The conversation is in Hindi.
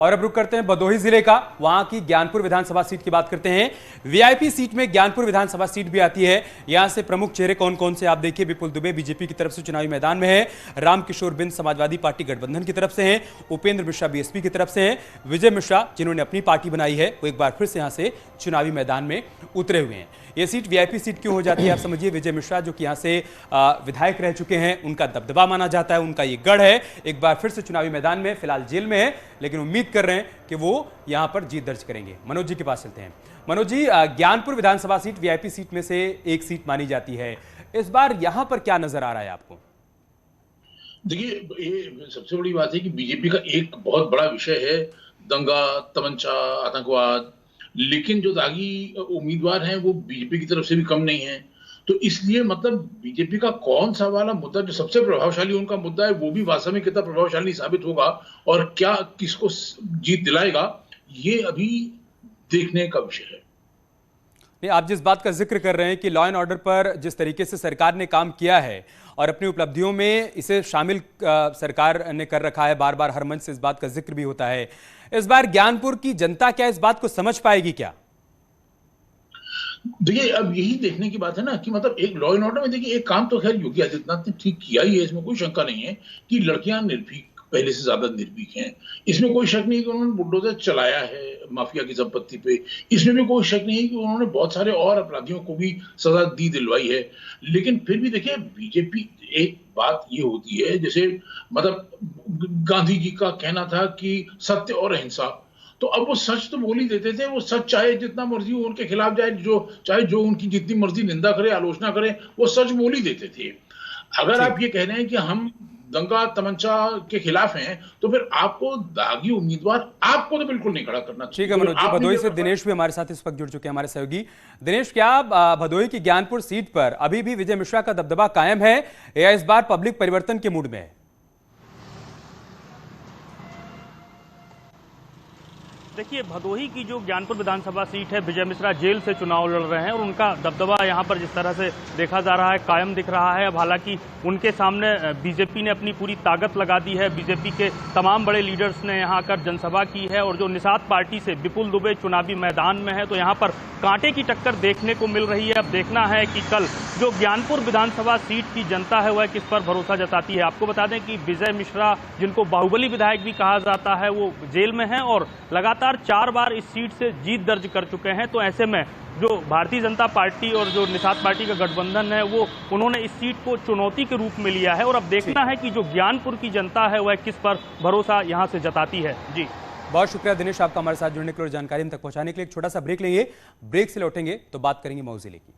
और अब रुक करते हैं भदोही जिले का, वहां की ज्ञानपुर विधानसभा सीट की बात करते हैं। वीआईपी सीट में ज्ञानपुर विधानसभा सीट भी आती है। यहां से प्रमुख चेहरे कौन कौन से आप देखिए। विपुल दुबे बीजेपी की तरफ से चुनावी मैदान में है, रामकिशोर बिंद समाजवादी पार्टी गठबंधन की तरफ से हैं, उपेंद्र मिश्रा बीएसपी की तरफ से हैं, विजय मिश्रा जिन्होंने अपनी पार्टी बनाई है वो एक बार फिर से यहां से चुनावी मैदान में उतरे हुए हैं। ये सीट वीआईपी सीट क्यों हो जाती है आप समझिए। विजय मिश्रा जो कि यहां से विधायक रह चुके हैं, उनका दबदबा माना जाता है, उनका ये गढ़ है, एक बार फिर से चुनावी मैदान में, फिलहाल जेल में है लेकिन उम्मीद कर रहे हैं कि वो यहां पर जीत दर्ज करेंगे। मनोज जी के पास चलते हैं। मनोज जी, ज्ञानपुर विधानसभा सीट वीआईपी सीट में से एक सीट मानी जाती है, इस बार यहां पर क्या नजर आ रहा है आपको? देखिए, ये सबसे बड़ी बात है कि बीजेपी का एक बहुत बड़ा विषय है दंगा, तमंचा, आतंकवाद। लेकिन जो दागी उम्मीदवार हैं वो बीजेपी की तरफ से भी कम नहीं है। तो इसलिए मतलब बीजेपी का कौन सा वाला मुद्दा जो सबसे प्रभावशाली उनका मुद्दा है वो भी वास्तव में कितना प्रभावशाली साबित होगा और क्या किसको जीत दिलाएगा, ये अभी देखने का विषय है। नहीं, आप जिस बात का जिक्र कर रहे हैं कि लॉ एंड ऑर्डर पर जिस तरीके से सरकार ने काम किया है और अपनी उपलब्धियों में इसे शामिल सरकार ने कर रखा है, बार बार हर मंच से इस बात का जिक्र भी होता है। इस बार ज्ञानपुर की जनता क्या इस बात को समझ पाएगी क्या? देखिए, अब यही देखने की बात है ना कि मतलब एक लॉ एंड ऑर्डर में देखिए एक काम तो खैर योगी आदित्यनाथ ने ठीक किया ही है, इसमें कोई शंका नहीं है कि लड़कियां निर्भीक, पहले से ज्यादा निर्भीक हैं। इसमें कोई शक नहीं कि उन्होंने बुलडोजर चलाया है माफिया की संपत्ति पे। इसमें भी कोई शक नहीं है कि उन्होंने बहुत सारे और अपराधियों को भी सजा दी दिलवाई है। लेकिन फिर भी देखिए, बीजेपी, एक बात ये होती है जैसे मतलब गांधी जी का कहना था कि सत्य और अहिंसा, तो अब वो सच तो बोल ही देते थे। वो सच चाहे जितना मर्जी हो उनके खिलाफ जाए, चाहे जो उनकी जितनी मर्जी निंदा करे, आलोचना करे, वो सच बोल ही देते थे। अगर आप ये कह रहे हैं कि हम दंगा तमंचा के खिलाफ हैं, तो फिर आपको दागी उम्मीदवार आपको तो बिल्कुल नहीं खड़ा करना चाहिए। ठीक है मनोज जी, भदोही से दिनेश भी हमारे साथ इस वक्त जुड़ चुके हैं, हमारे सहयोगी। दिनेश, क्या भदोही की ज्ञानपुर सीट पर अभी भी विजय मिश्रा का दबदबा कायम है या इस बार पब्लिक परिवर्तन के मूड में है? देखिए, भदोही की जो ज्ञानपुर विधानसभा सीट है, विजय मिश्रा जेल से चुनाव लड़ रहे हैं और उनका दबदबा यहां पर जिस तरह से देखा जा रहा है कायम दिख रहा है। अब हालांकि उनके सामने बीजेपी ने अपनी पूरी ताकत लगा दी है। बीजेपी के तमाम बड़े लीडर्स ने यहां आकर जनसभा की है और जो निषाद पार्टी से विपुल दुबे चुनावी मैदान में है, तो यहां पर कांटे की टक्कर देखने को मिल रही है। अब देखना है कि कल जो ज्ञानपुर विधानसभा सीट की जनता है वह किस पर भरोसा जताती है। आपको बता दें कि विजय मिश्रा, जिनको बाहुबली विधायक भी कहा जाता है, वो जेल में है और लगातार 4 बार इस सीट से जीत दर्ज कर चुके हैं। तो ऐसे में जो भारतीय जनता पार्टी और जो निषाद पार्टी का गठबंधन है, वो उन्होंने इस सीट को चुनौती के रूप में लिया है और अब देखना है कि जो ज्ञानपुर की जनता है वह किस पर भरोसा यहां से जताती है। जी, बहुत शुक्रिया दिनेश आपका हमारे साथ जुड़ने के लिए और जानकारी हम तक पहुंचाने के लिए। एक छोटा सा ब्रेक लेंगे, ब्रेक से लौटेंगे तो बात करेंगे मऊ जिले की।